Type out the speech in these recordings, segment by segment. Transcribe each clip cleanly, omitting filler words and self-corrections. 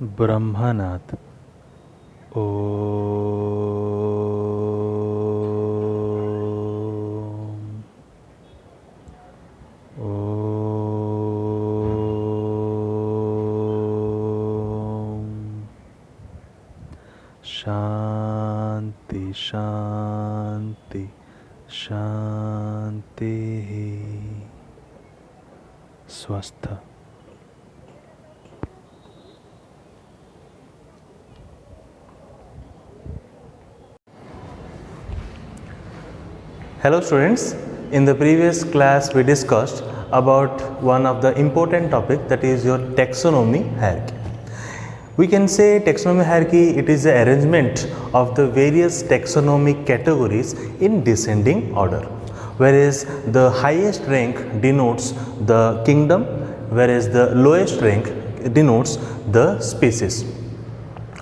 ब्रह्मनाथ ओ शांति शांति शांति स्वस्थ। Hello students, in the previous class we discussed about one of the important topic, that is your taxonomy hierarchy. We can say taxonomy hierarchy, it is the arrangement of the various taxonomic categories in descending order, whereas the highest rank denotes the kingdom, whereas the lowest rank denotes the species.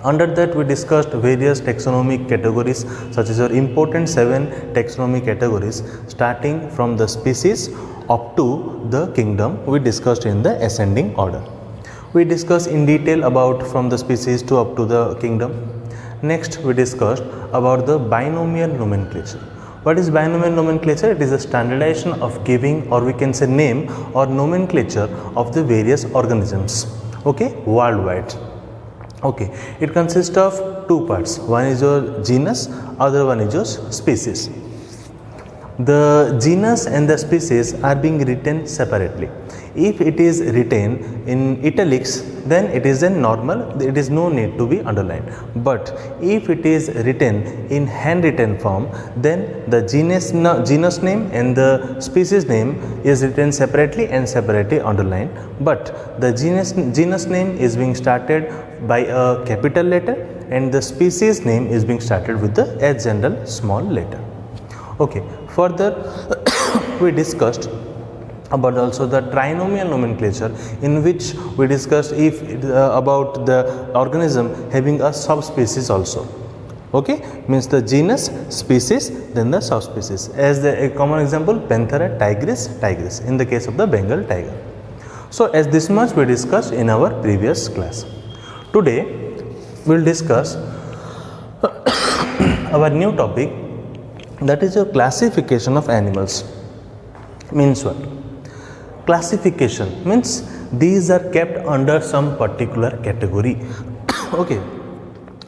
Under that we discussed various taxonomic categories, such as your important 7 taxonomic categories starting from the species up to the kingdom we discussed in the ascending order. We discussed in detail about from the species to up to the kingdom. Next we discussed about the binomial nomenclature. What is binomial nomenclature? It is a standardization of giving, or we can say name or nomenclature of the various organisms, okay, worldwide. Okay, it consists of two parts. One is your genus, other one is your species. The genus and the species are being written separately. If it is written in italics, then it is a normal, it is no need to be underlined. But if it is written in handwritten form, then the genus name and the species name is written separately and separately underlined. But the genus name is being started by a capital letter and the species name is being started with the a general small letter. Okay, further we discussed about also the trinomial nomenclature, in which we discussed if about the organism having a subspecies also. Okay, means the genus, species, then the subspecies. As a common example, Panthera tigris in the case of the Bengal tiger. So as this much we discussed in our previous class. Today we will discuss our new topic, that is your classification of animals. Means what? Classification means these are kept under some particular category. Okay,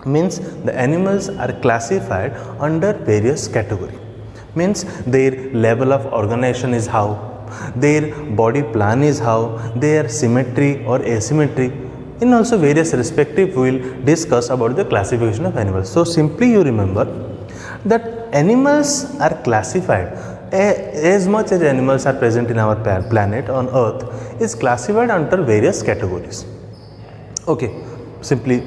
means the animals are classified under various category. Means their level of organization is how, their body plan is how, their symmetry or asymmetry. In also various respective we will discuss about the classification of animals. So simply you remember that animals are classified, as much as animals are present in our planet on earth is classified under various categories. Okay, simply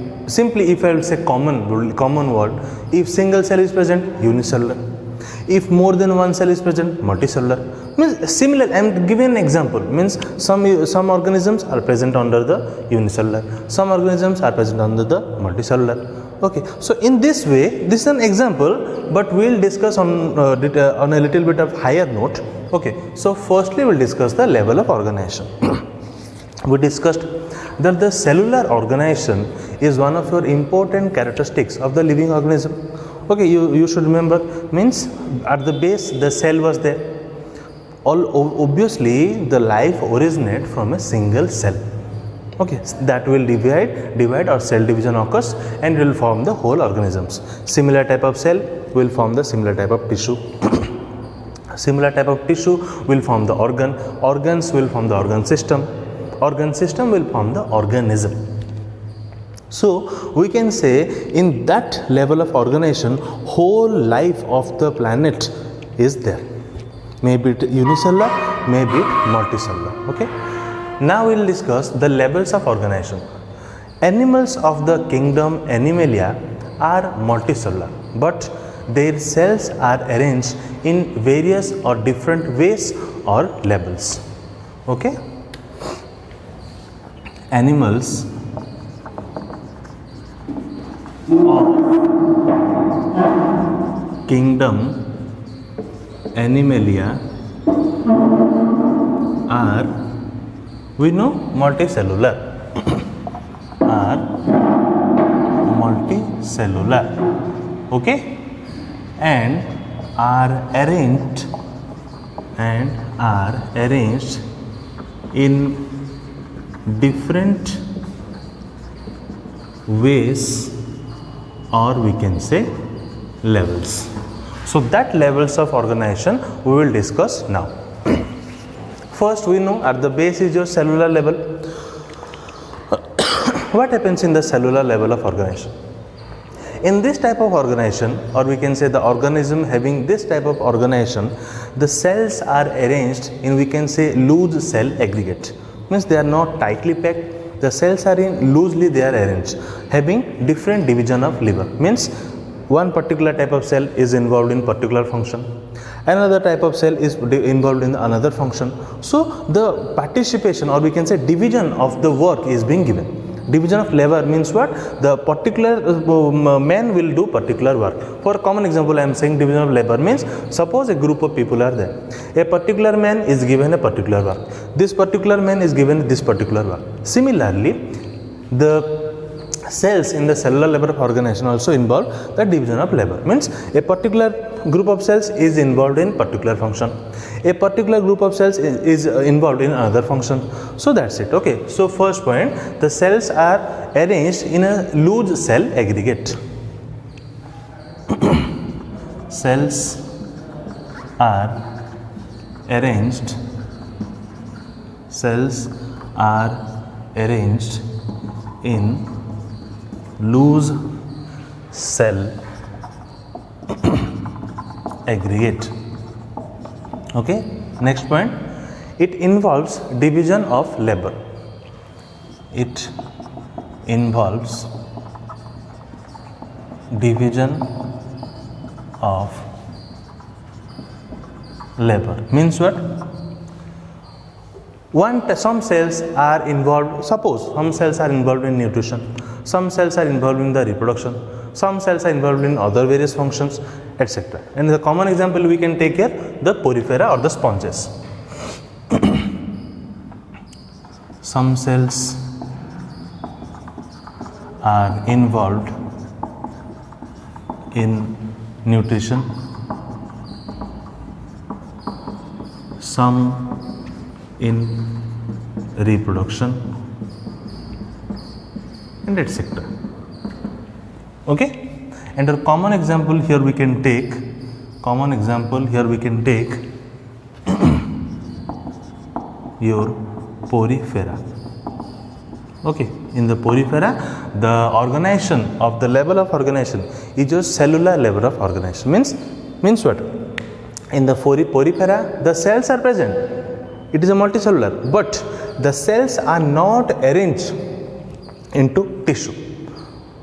if I will say common word, if single cell is present, unicellular. If more than one cell is present, multicellular. Means similar, I am giving an example. Means some organisms are present under the unicellular, some organisms are present under the multicellular. Okay, so in this way, this is an example, but we will discuss on a little bit of higher note. Okay, so firstly we will discuss the level of organization. We discussed that the cellular organization is one of your important characteristics of the living organism. Okay, you should remember, means at the base the cell was there. Obviously the life originates from a single cell. Okay, that will divide or cell division occurs and will form the whole organisms. Similar type of cell will form the similar type of tissue. Similar type of tissue will form the organs will form the organ system will form the organism. So we can say in that level of organization, whole life of the planet is there. Maybe it unicellular, maybe it multicellular. Okay. Now we will discuss the levels of organization. Animals of the kingdom Animalia are multicellular, but their cells are arranged in various or different ways or levels. Okay. Animals of kingdom Animalia are, we know, multicellular, are cellular, okay, and are arranged in different ways, or we can say levels. So that levels of organization we will discuss now. First, we know at the base is your cellular level. What happens in the cellular level of organization? In this type of organization, or we can say the organism having this type of organization, the cells are arranged in, we can say, loose cell aggregate. Means they are not tightly packed. The cells are in loosely, they are arranged, having different division of liver. Means one particular type of cell is involved in particular function, another type of cell is involved in another function. So the participation, or we can say division of the work is being given. Division of labor means what? The particular man will do particular work. For a common example, I am saying division of labor means, suppose a group of people are there. A particular man is given a particular work. This particular man is given this particular work. Similarly, the cells in the cellular level of organization also involve the division of labor. Means a particular group of cells is involved in particular function. A particular group of cells is involved in another function. So that's it. Okay. So first point, the cells are arranged in a loose cell aggregate. Cells are arranged. Cells are arranged in loose cell aggregate. Okay. Next point, it involves division of labor. It involves division of labor. Means what? Some cells are involved, suppose some cells are involved in nutrition, some cells are involved in the reproduction, some cells are involved in other various functions, etc. And the common example we can take here, the porifera or the sponges. Some cells are involved in nutrition, some in reproduction, and etc. Okay. And a common example here we can take, your porifera. Okay. In the porifera, the organization of the level of organization is your cellular level of organization. Means what? In the porifera, the cells are present. It is a multicellular, but the cells are not arranged into tissue.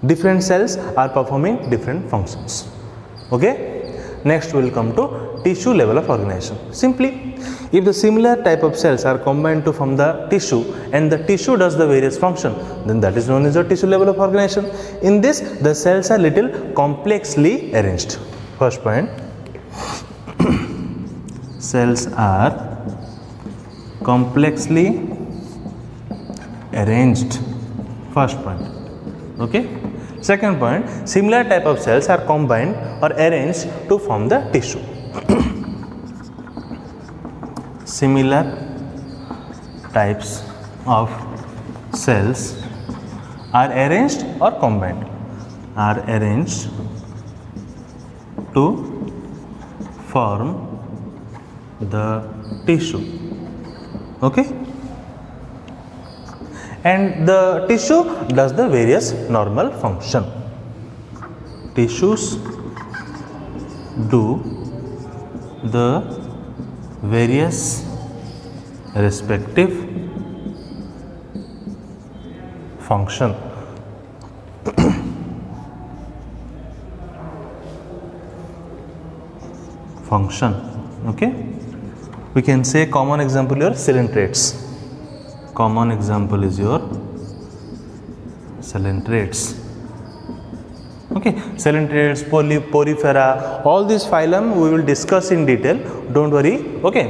Different cells are performing different functions. Okay. Next we will come to tissue level of organization. Simply, if the similar type of cells are combined to form the tissue and the tissue does the various function, then that is known as the tissue level of organization. In this, the cells are little complexly arranged. First point, cells are complexly arranged. First point. Okay. Second point, similar type of cells are combined or arranged to form the tissue. Similar types of cells are arranged or combined, are arranged to form the tissue. Okay. And the tissue does the various normal function. Tissues do the various respective function. Okay. We can say common example your coelentrates. Common example is your coelentrates. Okay, coelentrates, porifera, all these phylum we will discuss in detail. Don't worry. Okay.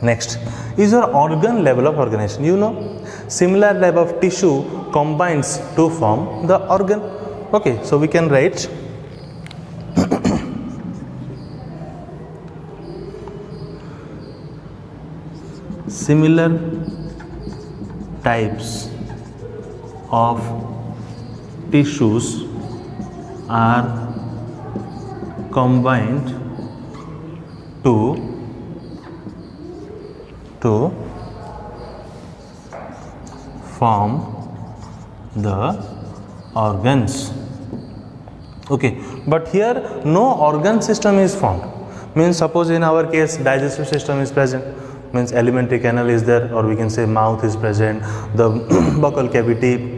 Next is your organ level of organization. You know, similar type of tissue combines to form the organ. Okay, so we can write similar types of tissues are combined to form the organs. Okay, but here no organ system is formed. Means suppose in our case digestive system is present, means alimentary canal is there, or we can say mouth is present, the buccal cavity,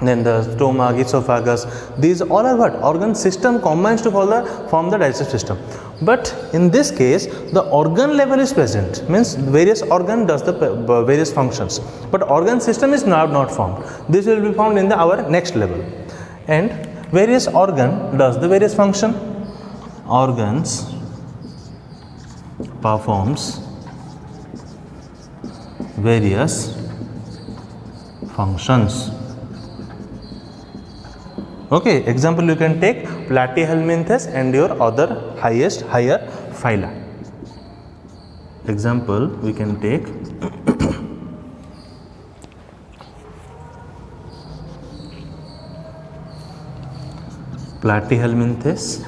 then the stomach, esophagus, these all are what? Organ system combines to form the digestive system. But in this case the organ level is present, means various organ does the various functions, but organ system is not formed. This will be found in our next level. And various organ does the various function. Organs performs various functions. Okay, example you can take Platyhelminthes and your other higher phyla. Example we can take Platyhelminthes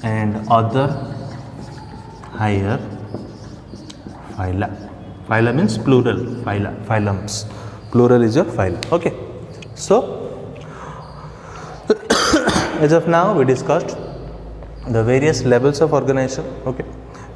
and other higher phyla. Phyla means plural, phyla, phylums. Plural is your phyla. Okay, so as of now we discussed the various levels of organization. Okay,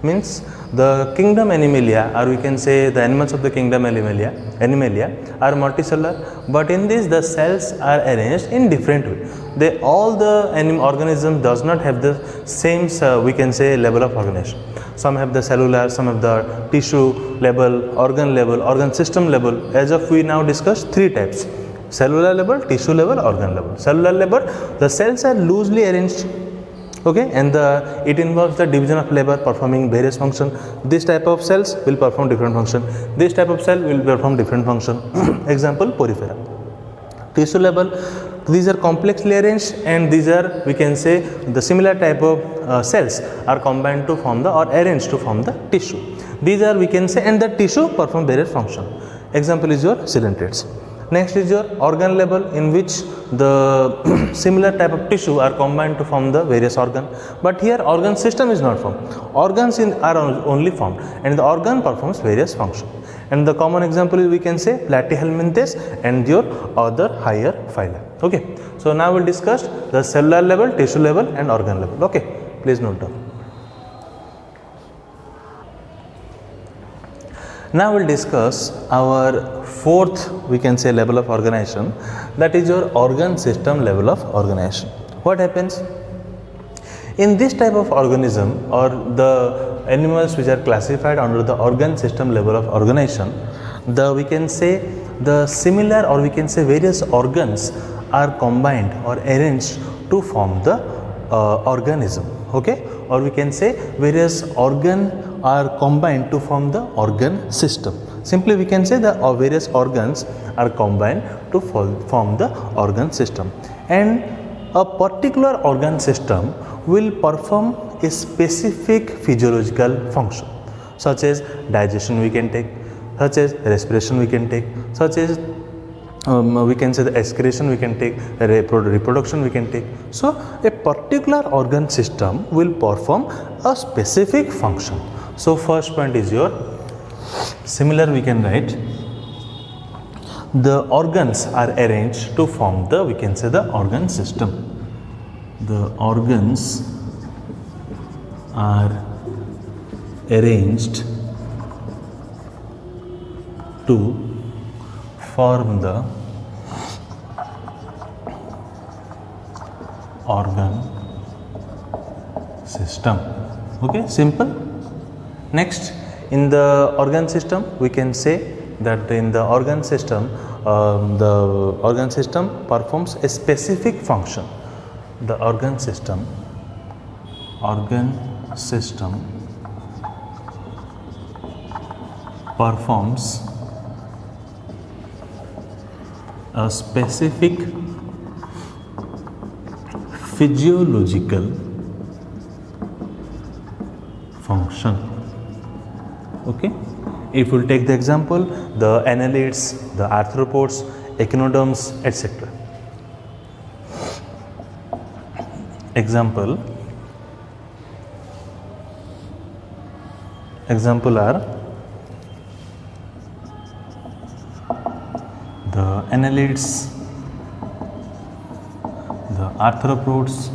means the kingdom Animalia, or we can say the animals of the kingdom Animalia are multicellular, but in this the cells are arranged in different way. All the organism does not have the same we can say level of organization. Some have the cellular, some have the tissue level, organ system level. As of we now discussed three types: cellular level, tissue level, organ level. Cellular level, the cells are loosely arranged. Okay, and it involves the division of labor, performing various functions. This type of cells will perform different function. This type of cell will perform different function. Example, porifera. Tissue level, these are complexly arranged, and these are, we can say, the similar type of cells are combined to form or arranged to form the tissue. These are, we can say, and the tissue perform various function. Example is your coelenterate. Next is your organ level, in which the similar type of tissue are combined to form the various organ, but here organ system is not formed. Organs are only formed, and the organ performs various function. And the common example is, we can say, Platyhelminthes and your other higher phyla. Okay, so now we'll discuss the cellular level, tissue level and organ level. Okay, please note down. Now we'll discuss our fourth, we can say, level of organization, that is your organ system level of organization. What happens in this type of organism, or the animals which are classified under the organ system level of organization, we can say the similar, or we can say various organs are combined or arranged to form the organism. Okay, or we can say various organ are combined to form the organ system. Simply we can say the various organs are combined to form the organ system, and a particular organ system will perform a specific physiological function, such as digestion we can take, such as respiration we can take, such as we can say the excretion we can take, reproduction we can take. So a particular organ system will perform a specific function. So first point is your similar, we can write the organs are arranged to form the, we can say, the organ system. The organs are arranged to form the organ system. Okay, simple. Next, in the organ system, we can say that in the organ system performs a specific function. The organ system performs a specific physiological function. Okay, if we'll take the example, the annelids, the arthropods, echinoderms, etc. Example are the annelids, the arthropods,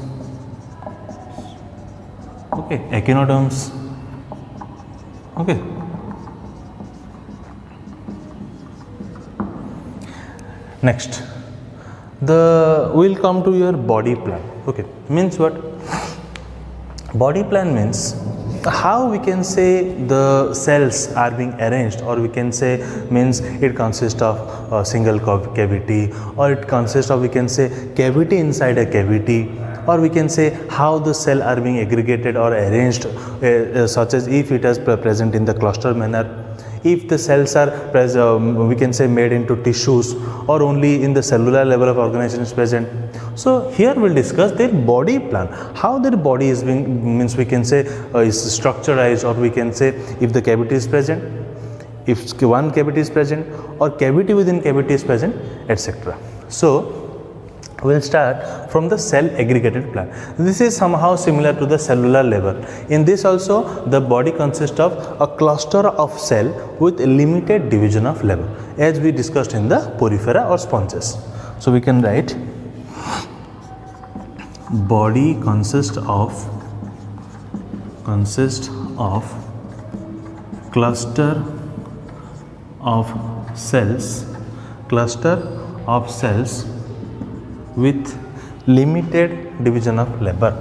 okay, echinoderms, okay. Next, we'll come to your body plan. Okay, means what? Body plan means how we can say the cells are being arranged, or we can say means it consists of a single cavity, or it consists of, we can say, cavity inside a cavity, or we can say how the cell are being aggregated or arranged, such as if it is present in the cluster manner, if the cells are we can say made into tissues, or only in the cellular level of organization is present. So here we'll discuss their body plan, how their body is being, means we can say is structurized, or we can say if the cavity is present, if one cavity is present, or cavity within cavity is present, etc. So we'll start from the cell aggregated plan. This is somehow similar to the cellular level. In this also, the body consists of a cluster of cell with limited division of level, as we discussed in the porifera or sponges. So we can write body consists of cluster of cells with limited division of labor,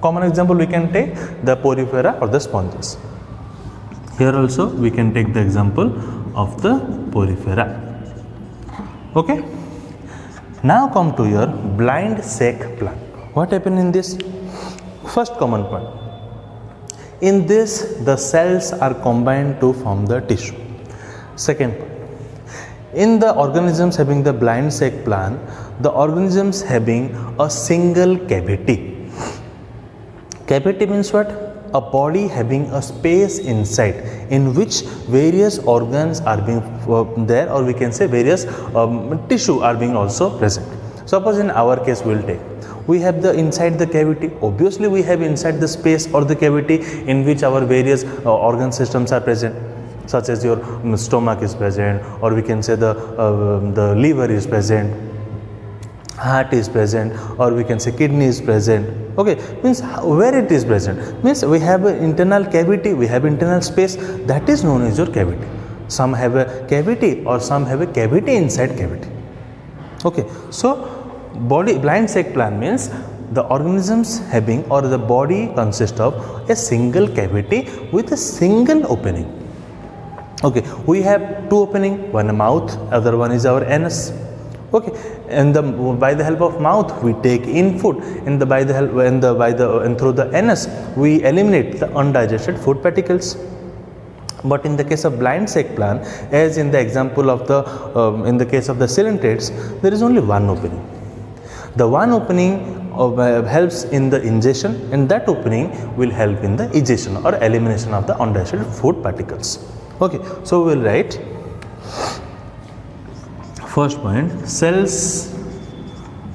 Common example we can take the porifera or the sponges. Here also we can take the example of the porifera. Okay. Now come to your blind sac plan. What happened in this? First common point. In this, the cells are combined to form the tissue. Second point, in the organisms having the blind sac plan, the organisms having a single cavity. Cavity means what? A body having a space inside in which various organs are being there, or we can say various tissue are being also present. Suppose in our case we will take, we have the inside the cavity, obviously we have inside the space or the cavity in which our various organ systems are present, such as your stomach is present, or we can say the liver is present, heart is present, or we can say kidney is present. Okay, means where it is present, means we have an internal cavity, we have internal space, that is known as your cavity. Some have a cavity or some have a cavity inside cavity. Okay, so blind sac plan means the organisms having, or the body consists of a single cavity with a single opening. Okay, we have two opening, one mouth, other one is our anus. Okay, and by the help of mouth we take in food, and through the anus we eliminate the undigested food particles. But in the case of blind sac plan, as in the example of the in the case of the coelenterids, there is only one opening. The one opening helps in the ingestion, and that opening will help in the egestion or elimination of the undigested food particles. Okay, so we will write first point, cells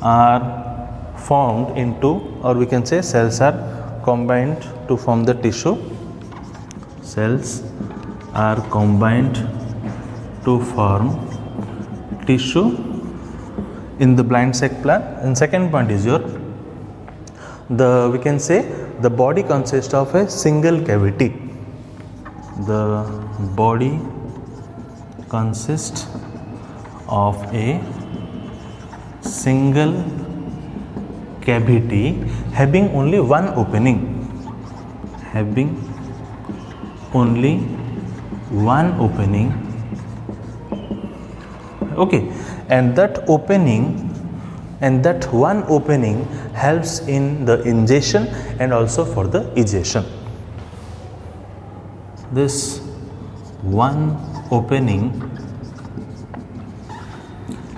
are formed into, or we can say cells are combined to form the tissue. Cells are combined to form tissue in the blind sac plan. And second point is your, we can say the body consists of a single cavity. The body consists of a single cavity having only one opening, Okay, and that opening and that one opening helps in the ingestion and also for the egestion. This one opening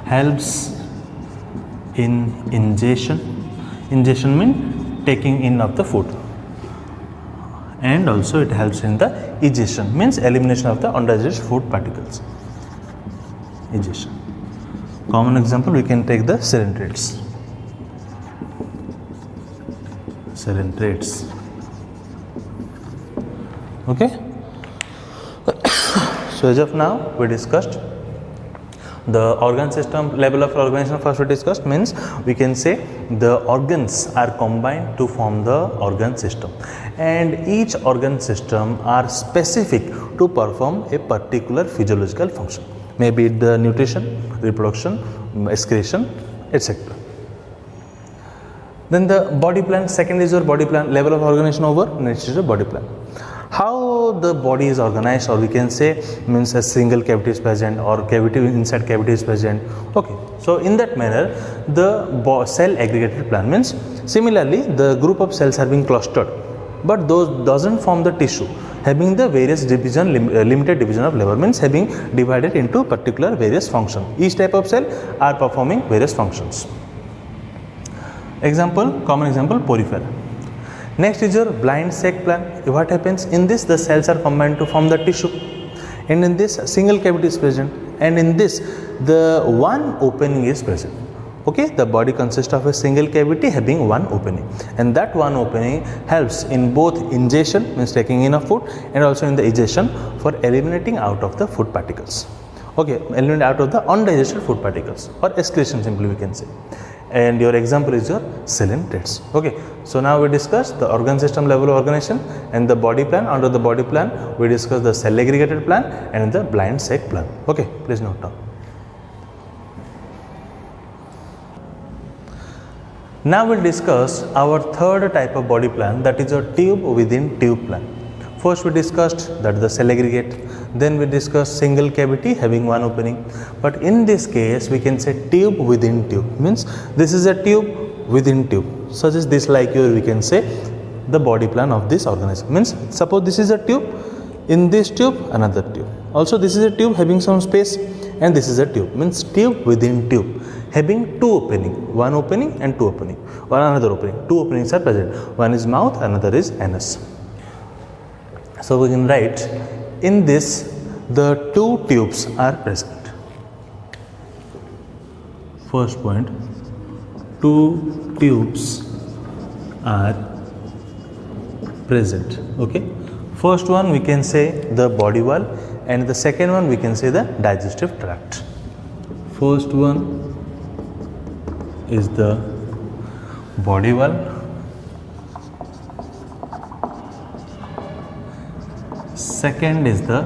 helps in ingestion. Ingestion means taking in of the food, and also it helps in the egestion, means elimination of the undigested food particles. Egestion. Common example, we can take the coelentrates. Coelentrates. Okay. So as of now, we discussed the organ system level of organization. First we discussed, means we can say the organs are combined to form the organ system, and each organ system are specific to perform a particular physiological function, maybe the nutrition, reproduction, excretion, etc. Then the body plan. Second is your body plan, level of organization over. Next is your body plan. How the body is organized, or we can say, means a single cavity is present or cavity inside cavity is present. Okay, so in that manner the cell aggregated plan, means similarly the group of cells are being clustered, but those doesn't form the tissue, having the various division, limited division of labor, means having divided into particular various function. Each type of cell are performing various functions. Example, common example, porifera. Next is your blind sac plan. What happens in this? The cells are combined to form the tissue, and in this single cavity is present, and in this the one opening is present. Okay, the body consists of a single cavity having one opening, and that one opening helps in both ingestion, means taking in of food, and also in the egestion for eliminating out of the food particles. Okay, eliminate out of the undigested food particles, or excretion simply we can say. And your example is your coelentrates. Okay, so now we discussed the organ system level of organization and the body plan. Under the body plan we discuss the cell aggregated plan and the blind sac plan. Okay, please note down. Now we'll discuss our third type of body plan, that is a tube within tube plan. First we discussed that the cell aggregate, then we discussed single cavity having one opening, but in this case we can say tube within tube, means this is a tube within tube, such as this, like here we can say the body plan of this organism. Means suppose this is a tube, in this tube another tube, also this is a tube having some space, and this is a tube, means tube within tube having two opening, one opening and two opening, one another opening. Two openings are present, one is mouth, another is anus. So we can write, in this the two tubes are present. First point, two tubes are present. Okay, first one we can say the body wall, and the second one we can say the digestive tract. First one is the body wall, second is the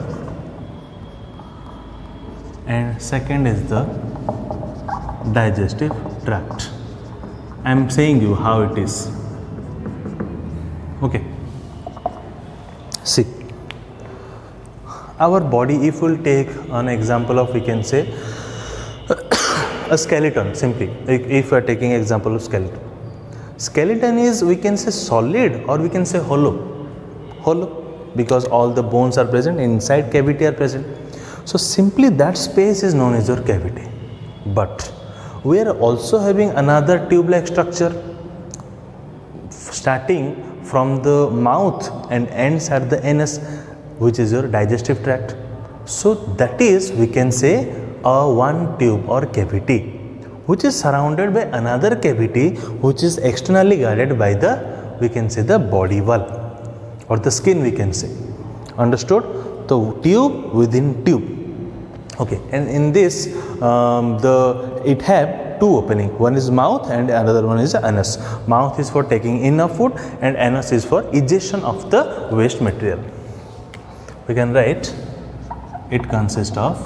digestive tract. I am saying you how it is. Okay, see, our body, if we'll take an example of, we can say a skeleton simply, if we are taking example of skeleton is, we can say solid or we can say hollow, because all the bones are present, inside cavity are present. So simply that space is known as your cavity. But we are also having another tube-like structure starting from the mouth and ends at the anus, which is your digestive tract. So that is, we can say, a one tube or cavity which is surrounded by another cavity which is externally guarded by the, we can say, the body wall or the skin, we can say. Understood? So tube within tube. Okay, and in this it have two opening, one is mouth and another one is anus. Mouth is for taking in of food and anus is for egestion of the waste material. We can write, it consists of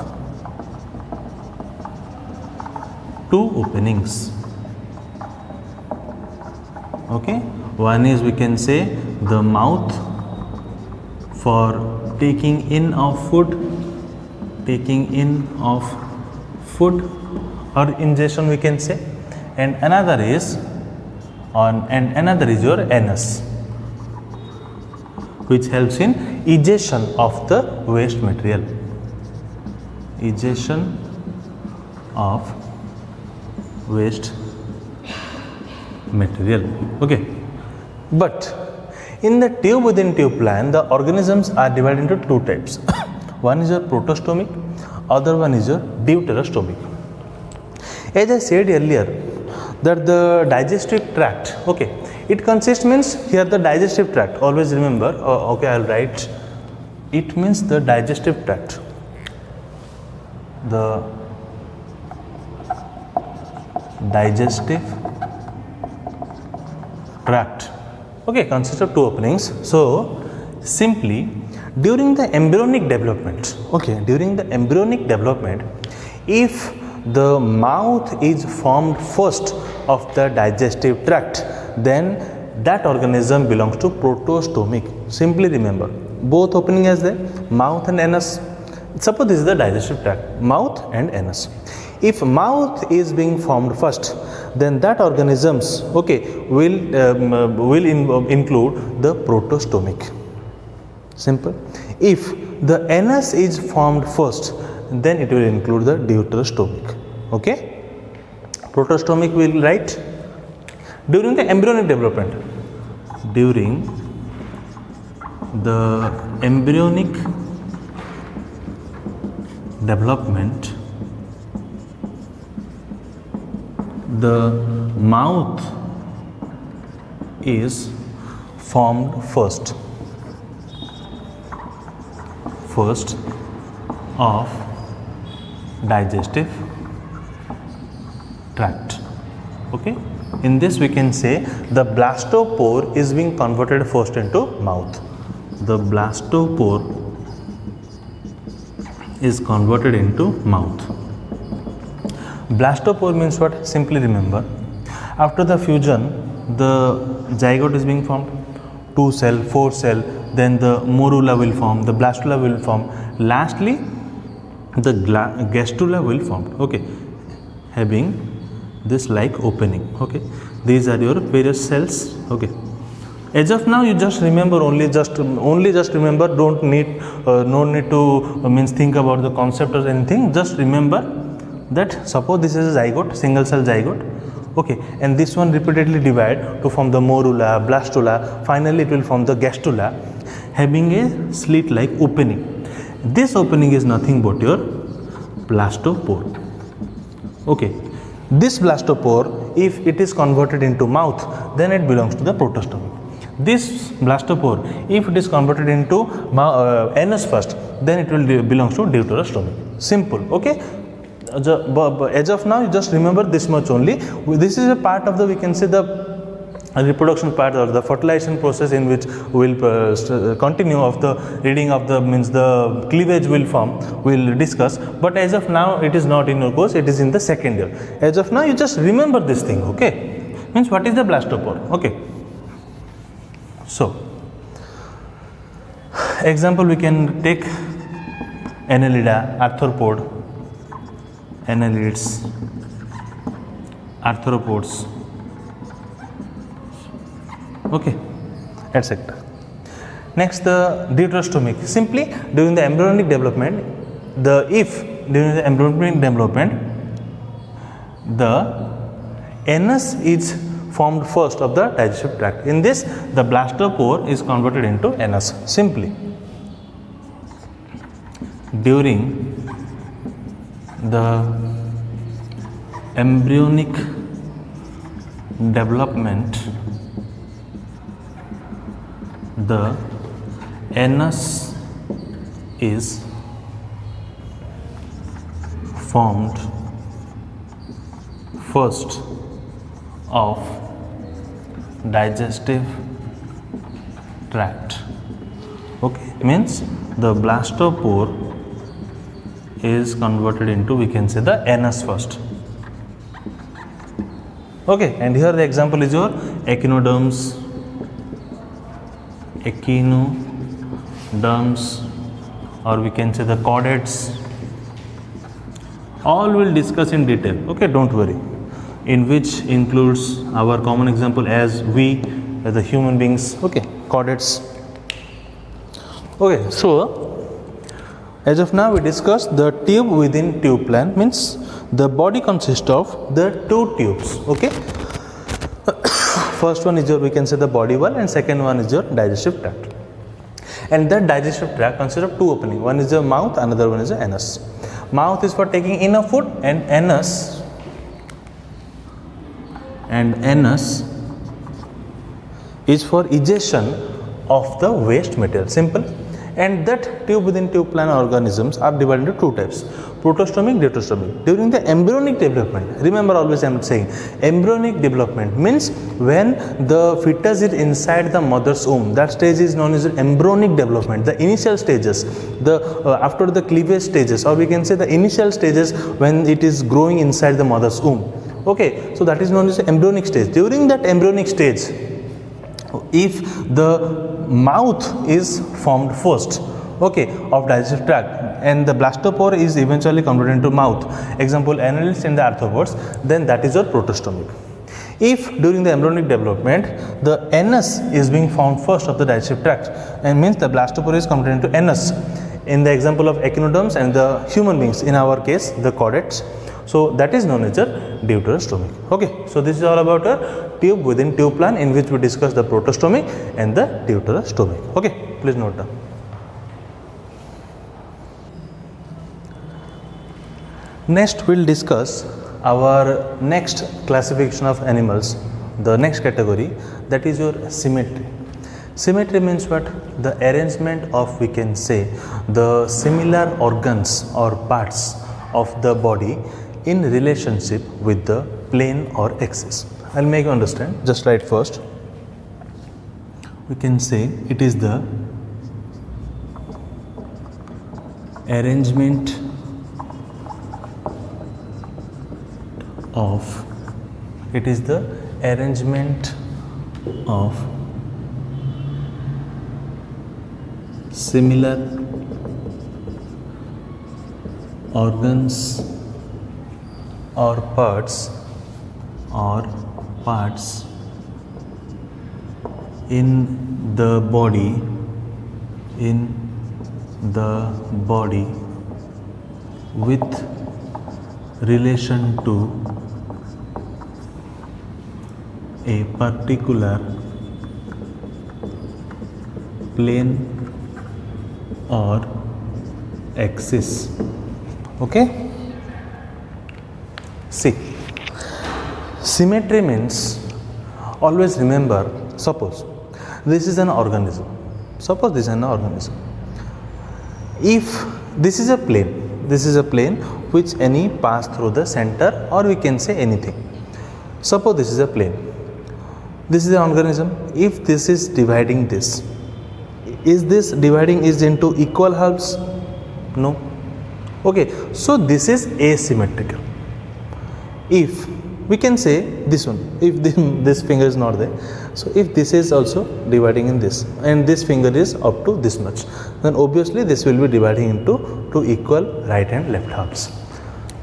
two openings. Okay, one is, we can say, the mouth for taking in of food or ingestion, we can say, and another is your anus, which helps in egestion of the waste material. Egestion of waste material. Okay, but in the tube within tube plan, the organisms are divided into two types. One is your protostomic, other one is your deuterostomic. As I said earlier, that the digestive tract, okay, it consists, means here the digestive tract, always remember, okay, I'll write, it means the digestive tract. The digestive tract, okay, consists of two openings. So simply during the embryonic development, okay, during the embryonic development, if the mouth is formed first of the digestive tract, then that organism belongs to protostomic. Simply remember, both opening as the mouth and anus. Suppose this is the digestive tract, mouth and anus. If mouth is being formed first, then that organisms, okay, will include the protostomic. Simple. If the anus is formed first, then it will include the deuterostomic. Okay, protostomic will write during the embryonic development. During the embryonic development, the mouth is formed first of digestive tract. Okay, in this we can say the blastopore is being converted first into mouth. The blastopore is converted into mouth. Blastopore means what? Simply remember, after the fusion, the zygote is being formed, 2 cell, 4 cell, then the morula will form, the blastula will form, lastly the gastrula will form. Okay, having this like opening. Okay, these are your various cells. Okay, as of now you just remember, only just remember, don't need no need to means think about the concept or anything. Just remember that suppose this is a zygote, single cell zygote, okay, and this one repeatedly divide to form the morula, blastula, finally it will form the gastrula, having a slit like opening. This opening is nothing but your blastopore. Okay, this blastopore, if it is converted into mouth, then it belongs to the protostomic. This blastopore, if it is converted into anus first, then it will belongs to deuterostomic. Simple. Okay, as of now you just remember this much only. This is a part of the, we can say, the reproduction part or the fertilization process, in which we will continue of the reading of the, means the cleavage will form, we will discuss, but as of now it is not in your course, it is in the second year. As of now you just remember this thing. Okay, means what is the blastopore. Okay, so example we can take Annelida, arthropod, annelids, arthropods, okay, etc. Next, the deuterostomic. Simply during the embryonic development, during the embryonic development the anus is formed first of the digestive tract. In this, the blastopore is converted into anus. Simply during the embryonic development, the anus is formed first of digestive tract. Okay, means the blastopore is converted into, we can say, the anus first. Okay, and here the example is your echinoderms, or we can say the chordates. All will discuss in detail. Okay, don't worry. in which includes our common example as we, as the human beings, okay, chordates. Okay, so as of now we discussed the tube within tube plan, means the body consists of the two tubes, okay. First one is your, we can say, the body wall, and second one is your digestive tract. And that digestive tract consists of two openings. One is the mouth, another one is the anus. Mouth is for taking in of food, and anus is for egestion of the waste material. Simple. And that tube within tube plan organisms are divided into two types: protostomic, deuterostomic. During the embryonic development, remember always I am saying embryonic development means when the fetus is inside the mother's womb, that stage is known as embryonic development. The initial stages, after the cleavage stages, or we can say the initial stages when it is growing inside the mother's womb. Okay, so that is known as the embryonic stage. During that embryonic stage, if the mouth is formed first, okay, of digestive tract, and the blastopore is eventually converted into mouth, example annelids and the arthropods, then that is your protostomic. If during the embryonic development the anus is being found first of the digestive tract, and means the blastopore is converted into anus, in the example of echinoderms and the human beings, in our case the chordates, so that is known as a deuterostomic. Okay, so this is all about a tube within tube plan, in which we discuss the protostomic and the deuterostomic. Okay, please note down. Next we will discuss our next classification of animals, the next category, that is your symmetry. Symmetry means what? The arrangement of, we can say, the similar organs or parts of the body in relationship with the plane or axis. I will make you understand. Just write first. We can say it is the arrangement of similar organs or parts in the body with relation to a particular plane or axis. Okay. See, symmetry means, always remember, suppose this is an organism. If this is a plane which any pass through the center, or we can say anything. Suppose this is a plane. This is an organism. If this is dividing this, is this dividing is into equal halves? No. Okay, so this is asymmetrical. If we can say this one, if this finger is not there, so if this is also dividing in this, and this finger is up to this much, then obviously this will be dividing into two equal right and left halves.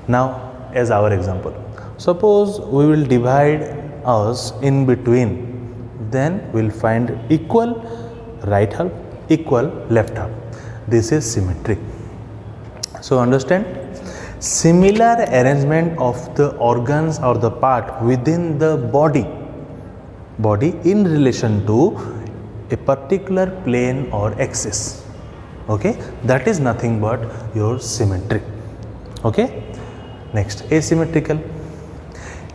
Now, as our example, suppose we will divide us in between, then we will find equal right half, equal left half. This is symmetry. So understand, similar arrangement of the organs or the part within the body in relation to a particular plane or axis. Okay, that is nothing but your symmetry. Okay, next, asymmetrical.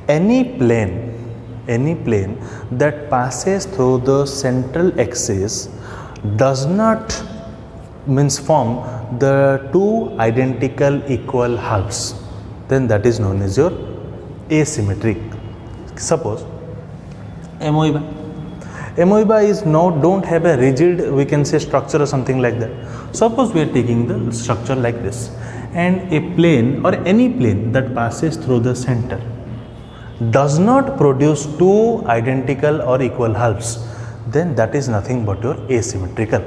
Any plane that passes through the central axis does not form the two identical equal halves, then that is known as your asymmetric. Suppose amoeba is don't have a rigid, we can say, structure or something like that. Suppose we are taking the structure like this, and a plane or any plane that passes through the center does not produce two identical or equal halves, then that is nothing but your asymmetrical.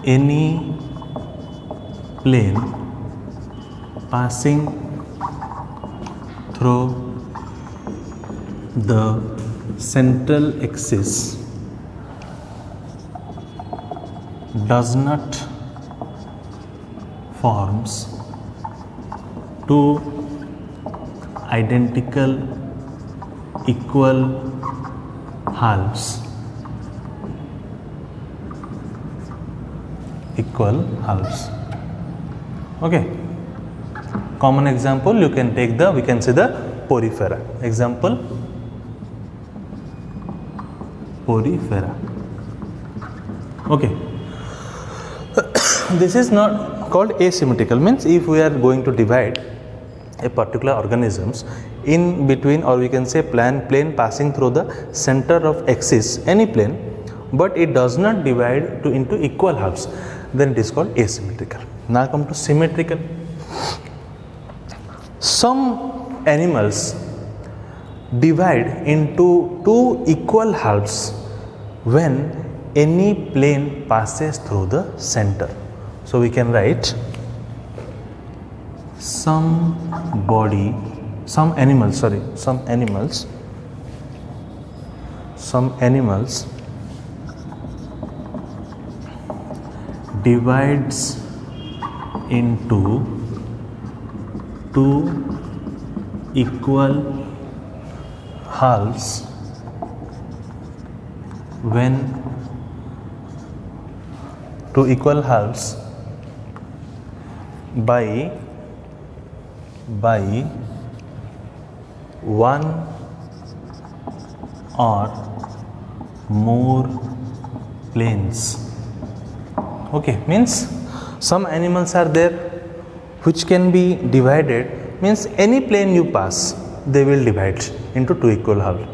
Any plane passing through the central axis does not forms two identical equal halves. Okay. Common example you can take we can see the porifera. Example, porifera. Okay. This is not called asymmetrical, means if we are going to divide a particular organisms in between, or we can say plane passing through the center of axis, any plane, but it does not divide into equal halves, then it is called asymmetrical. Now come to symmetrical. Some animals divide into two equal halves when any plane passes through the center. So we can write some animals divides into two equal halves when by one or more planes. Okay, means some animals are there which can be divided, means any plane you pass they will divide into two equal halves.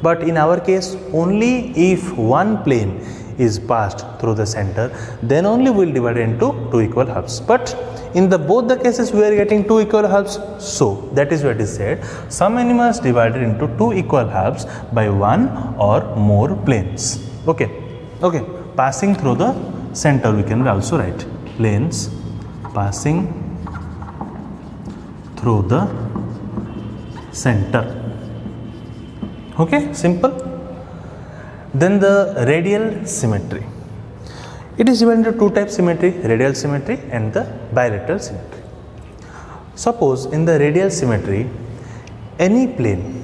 But in our case, only if one plane is passed through the center, then only we will divide into two equal halves. But in both the cases we are getting two equal halves, so that is what is said. Some animals divided into two equal halves by one or more planes. Okay. Passing through the center, we can also write planes passing through the center. Okay, simple. Then the radial symmetry. It is divided into two types symmetry, radial symmetry and the bilateral symmetry. Suppose in the radial symmetry, any plane,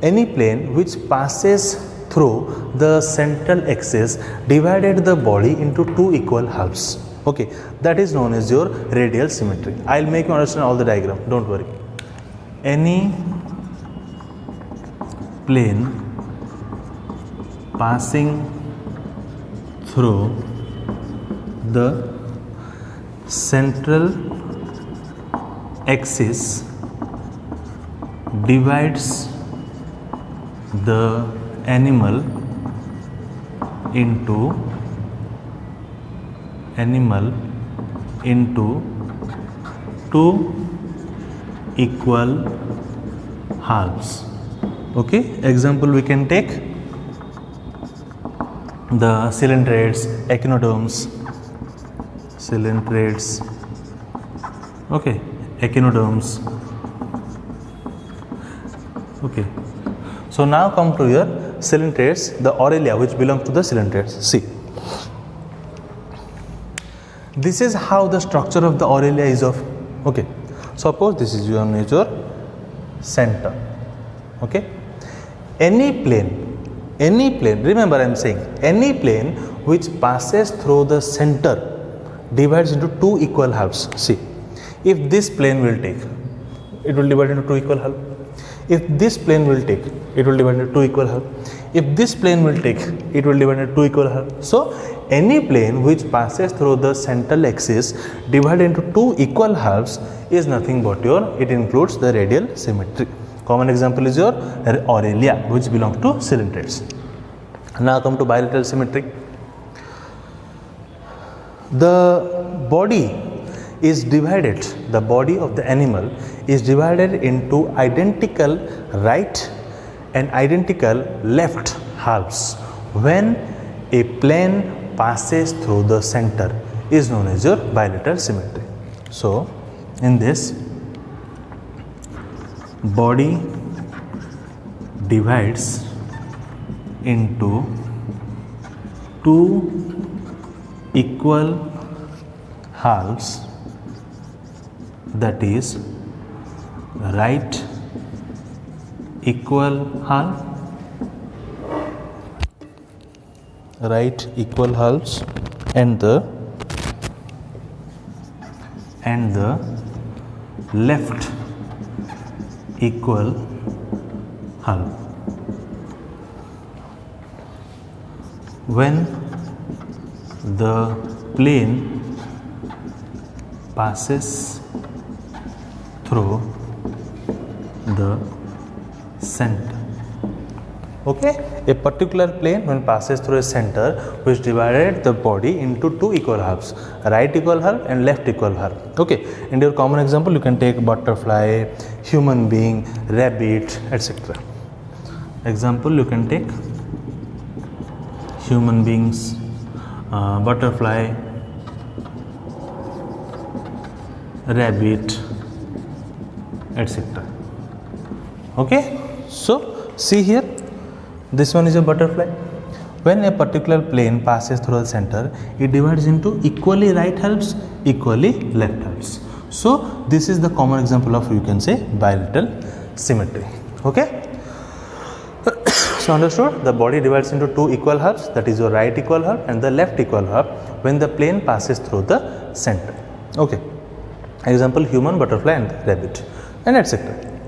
any plane which passes through the central axis divided the body into two equal halves. Okay, that is known as your radial symmetry. I will make you understand all the diagram, don't worry. Any plane passing through the central axis divides the animal into two equal halves. Okay, example we can take the coelenterids, echinoderms, okay, echinoderms. Okay, so now come to your coelenterids, the Aurelia, which belongs to the coelenterids. See, this is how the structure of the Aurelia is of. Okay, suppose this is your center. Okay, any plane, remember I am saying any plane which passes through the center divides into two equal halves. See, if this plane will take, it will divide into two equal halves. If this plane will take, it will divide into two equal halves. If this plane will take, it will divide into two equal halves. So any plane which passes through the central axis divided into two equal halves is nothing but it includes the radial symmetry. Common example is your Aurelia, which belongs to coelenterids. Now come to bilateral symmetry. The body of the animal is divided into identical right and identical left halves when a plane passes through the center, is known as your bilateral symmetry. So in this, body divides into two equal halves, that is right equal half, right equal halves, and the left equal half. When the plane passes through the center. Okay, a particular plane when passes through a center which divided the body into two equal halves, right equal half and left equal half. Okay, in your common example you can take butterfly, human being, rabbit, etc. Example, you can take human beings, butterfly, rabbit, etc. Okay, so see here, this one is a butterfly. When a particular plane passes through the center, it divides into equally right halves, equally left halves. So this is the common example of, you can say, bilateral symmetry. Okay. So understood, the body divides into two equal halves, that is your right equal half and the left equal half when the plane passes through the center. Okay. Example, human, butterfly and rabbit, and etc.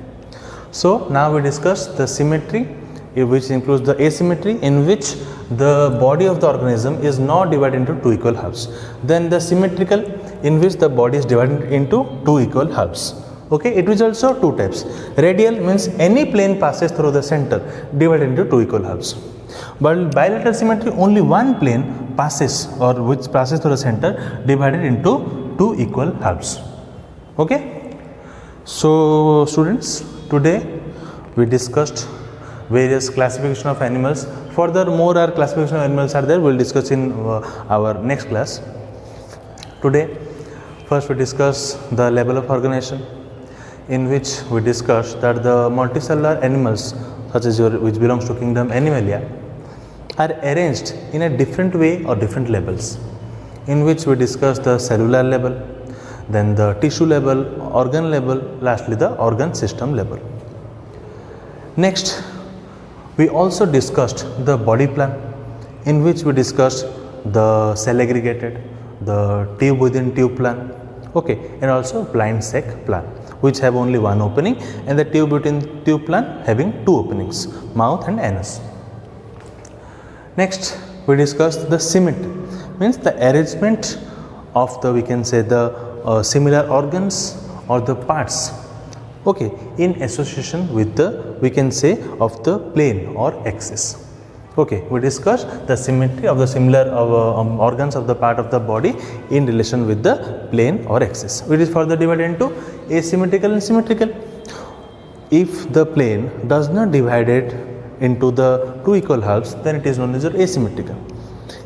So now we discussed the symmetry, which includes the asymmetry, in which the body of the organism is not divided into two equal halves. Then the symmetrical, in which the body is divided into two equal halves. Okay, it is also two types. Radial means any plane passes through the center, divided into two equal halves. But bilateral symmetry, only one plane passes, or which passes through the center, divided into two equal halves. Okay. So students, today we discussed various classification of animals. Furthermore, our classification of animals are there, we will discuss in our next class. Today, first we discuss the level of organization, in which we discussed that the multicellular animals, such as which belongs to kingdom Animalia, are arranged in a different way or different levels, in which we discussed the cellular level, then the tissue level, organ level, lastly the organ system level. Next, we also discussed the body plan, in which we discussed the cell aggregated, the tube within tube plan, okay, and also blind sac plan, which have only one opening, and the tube within tube plan having two openings, mouth and anus. Next, we discussed the symmetry, means the arrangement of the, we can say, the similar organs or the parts, okay, in association with the, we can say, of the plane or axis. Okay, we discussed the symmetry of the similar organs of the part of the body in relation with the plane or axis. It is further divided into asymmetrical and symmetrical. If the plane does not divide it into the two equal halves, then it is known as asymmetrical.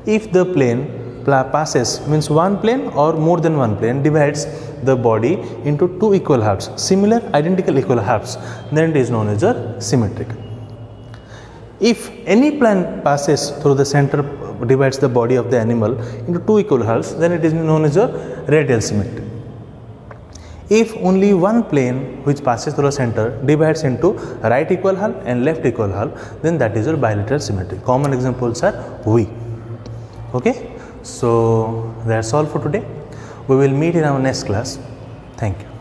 If the plane passes, means one plane or more than one plane divides the body into two equal halves, similar identical equal halves, then it is known as symmetrical. If any plane passes through the center, divides the body of the animal into two equal halves, then it is known as radial symmetry. If only one plane which passes through the center divides into right equal half and left equal half, then that is your bilateral symmetry. Common examples are V. Okay, so that's all for today. We will meet in our next class. Thank you.